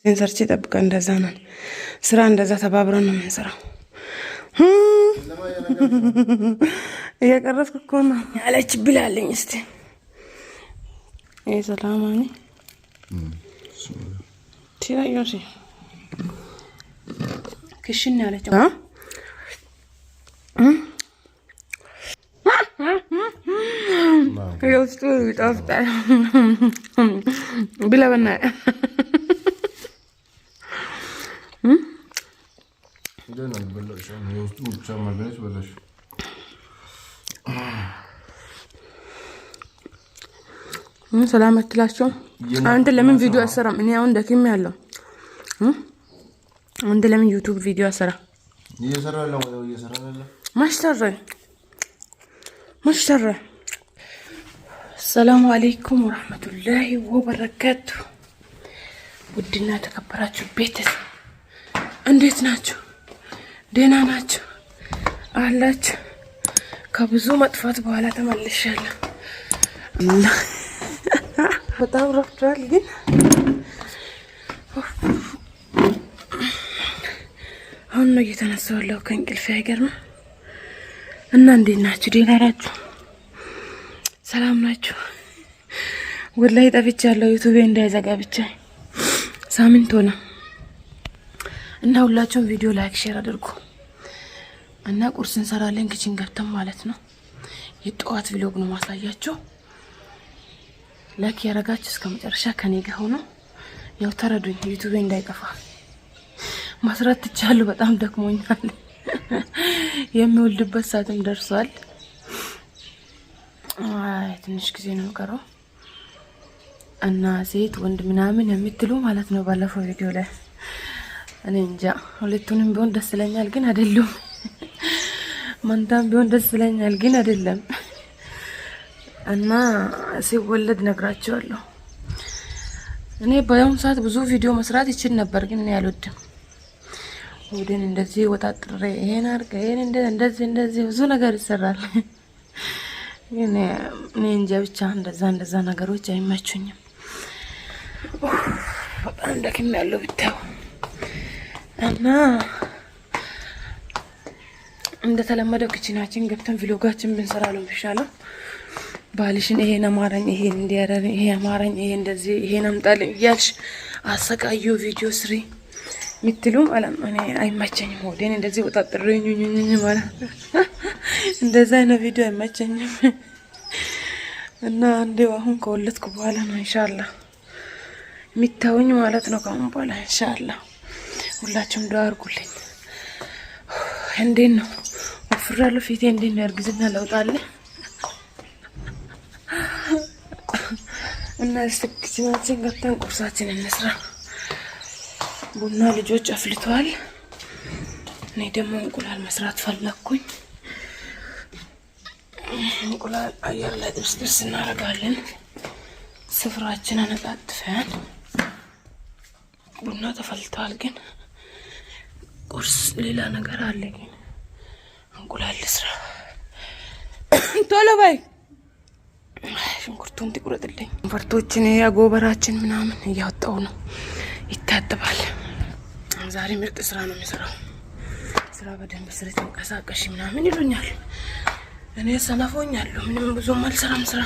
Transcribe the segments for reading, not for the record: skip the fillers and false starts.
ሰርቼ ጠብቀ እንደዛ ነው ስራ እንደዛ ተባብረን ነው የምንሰራው። እየቀረስኩ እኮ ነው ያለች ብላለኝ። እስቲ ይሄ ሰላማኒ ትያዩሲ ክሽን ያለች يوسف يتوفى بلا بناء جانا نبلش انا يوسف مشان ما بينش بلاش سلامة تلاشو انت لمن فيديو اسرع مني عندك كم يلا عند لمن يوتيوب فيديو اسرع يسرع لا يسرع لا ما اشترى السلام عليكم ورحمة الله وبركاته. ودنا تكبراتشو بيتس انديت ناتشو دينا ناتشو አላችሁ ከብዙ መጥፋት በኋላ ተመልሻለሁ። الله በጣም ረፍቷል ግን አሁን ነው እየተነሳሁ ከእንቅልፌ አይገርም። እና እንዴት ናችሁ? ደህና ናችሁ? ሰላም ናችሁ? ወላሂ ጠፍቻለሁ። ዩቲዩብ እንዳይዘጋ ብቻ ሳምንት ሆነ እና ሁላችሁም ቪዲዮ ላይክ ሼር አድርጉ እና ቁርስ እንሰራለን ኪችን ገብተን ማለት ነው። የጠዋት ቪሎግ ነው ማሳያችሁ። ላይክ ያረጋችሁ እስከ መጨረሻ ከኔ ጋር ሆኖ ያው ተረዱኝ። ዩቲዩብ እንዳይጠፋ መስራት ትቻለሁ። በጣም ደክሞኛል። የሚወልድበት ሰዓትም ደርሷል። ትንሽ ጊዜ ነው ቀረው እና ሴት ወንድ ምናምን የምትሉ ማለት ነው ባለፈው ቪዲዮ ላይ እኔ እንጃ ሁለቱንም ቢሆን ደስ ይለኛል ግን አይደለም። መንታም ቢሆን ደስ ይለኛል ግን አይደለም። እና ሲወለድ ነግራቸዋለሁ። እኔ በአሁኑ ሰዓት ብዙ ቪዲዮ መስራት ይችል ነበር ግን እኔ አልወድም። ወደን እንደዚህ ወጣጥሬ ይሄን አርገ ይሄን እንደዚህ ብዙ ነገር ይሰራል። እኔ እንጃ ብቻ እንደዛ ነገሮች አይመቹኝም። በጣም ደክም ያለው ብታው እና እንደተለመደው ኪችናችን ገብተን ቪሎጋችን ብንሰራ ነው የሚሻለው። ባልሽን ይሄን አማረኝ ይሄን እንዲያረኝ ይሄ አማረኝ ይሄ እንደዚህ ይሄን አምጣልኝ እያልሽ አሰቃዩ ቪዲዮ ስሪ ምትሉ ማለት ነው። እኔ አይመቸኝም። ወደኔ እንደዚህ ወጣጥሬኝ ማለት እንደዛ አይነት ቪዲዮ አይመቸኝም። እና እንደው አሁን ከወለድኩ በኋላ ነው ኢንሻአላህ ሚታውኝ ማለት ነው። ካሁን በኋላ ኢንሻአላህ ሁላችሁም ዱአ አድርጉልኝ። እንዴት ነው ወፍራለሁ ፊቴ እንዴት ነው እርግዝና ለውጥ አለ? እና እስኪ ገብተን ቁርሳችን እንስራ። ቡና ልጆች አፍልተዋል። እኔ ደግሞ እንቁላል መስራት ፈለኩኝ። እንቁላል አየር ላይ ጥብስ እናደርጋለን። ስፍራችንን አነጣጥፈን ቡና ተፈልቷል ግን ቁርስ ሌላ ነገር አለ። ግን እንቁላል ልስራ ቶሎ በይ። ሽንኩርቱን ትቁረጥልኝ። ፈርቶችን ያጎበራችን ምናምን እያወጣው ነው ይታጠባል። ዛሬ ምርጥ ስራ ነው የሚሰራው። ስራ በደንብ ስርት እንቀሳቀሽ ምናምን ይሉኛል። እኔ ሰነፎኛለሁ። ምንም ብዙም አልሰራም ስራ።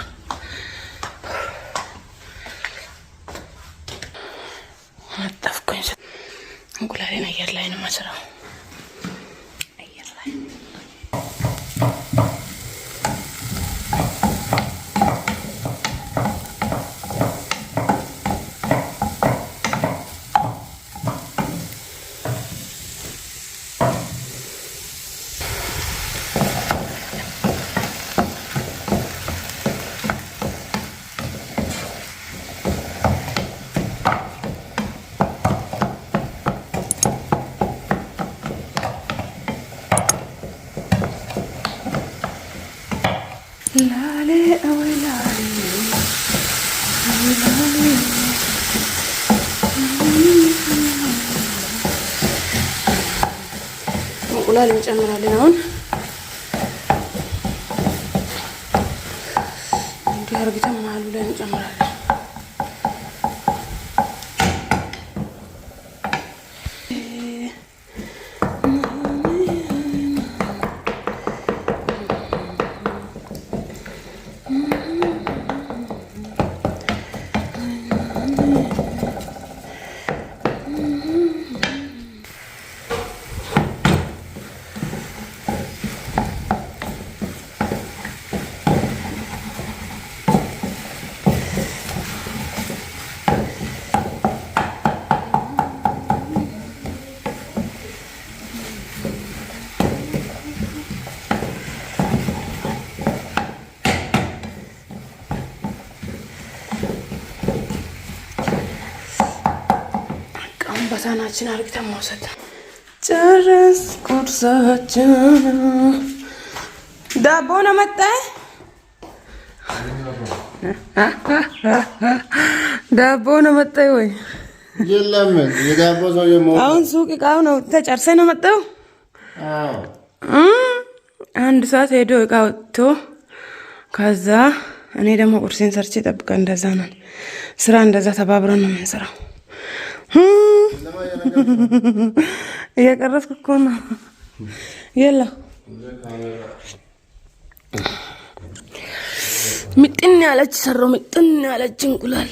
አጣፍኩኝ። እንቁላሌን አየር ላይ ነው የማሰራው። አየር ላይ ላሌ አወላሌ እንቁላል እንጨምራለን። አሁን እንዲህ አርግተን መሀሉ ላይ እንጨምራለን። አሁን በሳህናችን አርግተን መውሰድ። ጨረስ ቁርሳችን። ዳቦ ነው መጣ። ዳቦ ነው መጣ ወይ? የለም የዳቦ ሰው አሁን ሱቅ እቃው ነው ተጨርሰ ነው መጣው። አንድ ሰዓት ሄዶ እቃ ወጥቶ ከዛ እኔ ደግሞ ቁርሴን ሰርቼ ጠብቀ። እንደዛ ነው ስራ፣ እንደዛ ተባብረን ነው የምንሰራው። እየቀረስኩ እኮ ነው። የለ ምጥን ያለች ሰራው፣ ምጥን ያለች እንቁላል፣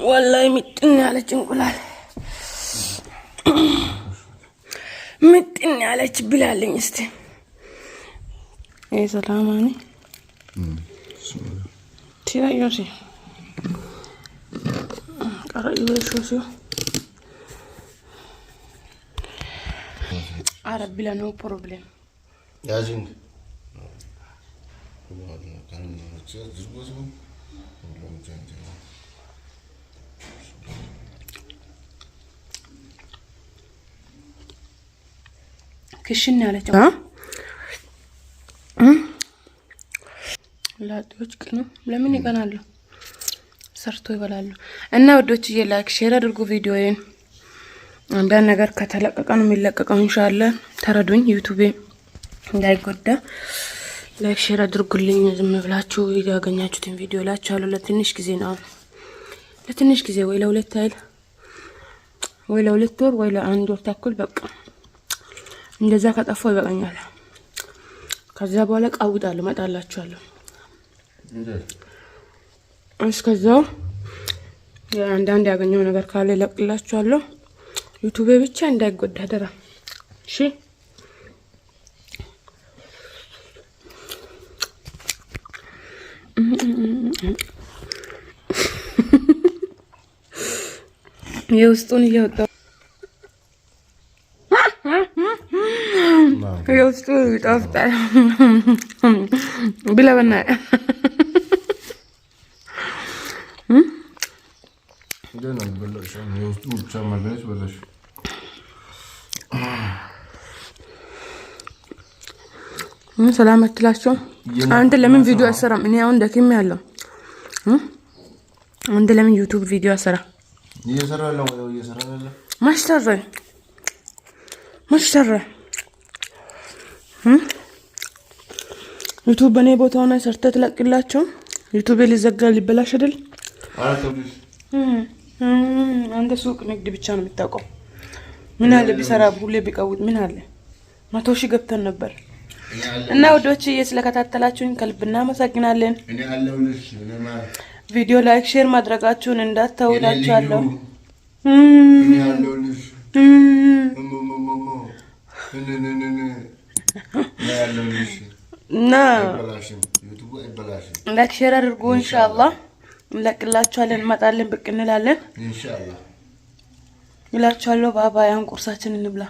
ወላሂ ምጥን ያለች እንቁላል፣ ምጥን ያለች ብላለኝ። እስቲ ይሄ ሰላማኒ ሲያዩሲ ቀረዩ ሾሲዮ አረብ ቢላ ነው ፕሮብሌም ያጂን ክሽን ያለችው ላጤዎች ቅኑ ለምን ይቀናሉ? ሰርቶ ይበላሉ። እና ወዶችዬ ላይክ ሼር አድርጉ ቪዲዮዬን። አንዳንድ ነገር ከተለቀቀ ነው የሚለቀቀው። ኢንሻአላህ ተረዱኝ፣ ዩቲዩብ እንዳይጎዳ ላይክ ሼር አድርጉልኝ። ዝም ብላችሁ ያገኛችሁትን ቪዲዮ ላችኋለሁ። ለትንሽ ጊዜ ነው፣ ለትንሽ ጊዜ ወይ ለሁለት አይል ወይ ለሁለት ወር ወይ ለአንድ ወር ተኩል በቃ እንደዛ ከጠፋው ይበቃኛል። ከዛ በኋላ ቃውጣለሁ፣ መጣላችኋለሁ። እስከዛው አንዳንድ ያገኘው ነገር ካለ ለቅላችኋለሁ። ዩቲዩብ ብቻ እንዳይጎዳ ደራ። እሺ የውስጡን እያወጣሁ የውስጡ ይጣፍጣል ብለበና ደህና በላሽ። የውስጡ ብቻ ማግኘት በላሽ። ሰላም አትላቸው። አንተ ለምን ቪዲዮ አሰራም? እኔ አሁን ደክሜ ያለው አንተ ለምን ዩቲዩብ ቪዲዮ አሰራ? እየሰራለሁ ወይ እየሰራለሁ ማሽተረ ዩቲዩብ በኔ ቦታው ላይ ሰርተህ ትለቅላቸው። ዩቲዩብ ሊዘጋ ሊበላሽ አይደል? አንተ ሱቅ ንግድ ብቻ ነው የምታውቀው። ምን አለ ቢሰራ ሁሌ ቢቀውጥ ምን አለ? 100 ሺህ ገብተን ነበር። እና ወዶች ስለከታተላችሁኝ ከልብ እናመሰግናለን። እኔ አለሁልሽ። ቪዲዮ ላይክ ሼር ማድረጋችሁን እንዳትተውላችኋለሁ። እኔ አለሁልሽ። እና ላይክ ሼር አድርጉ። ኢንሻአላህ እንለቅላችኋለን፣ እንመጣለን፣ ብቅ እንላለን ኢንሻአላህ። ይላችኋለሁ። ባባ ያን ቁርሳችንን እንብላ።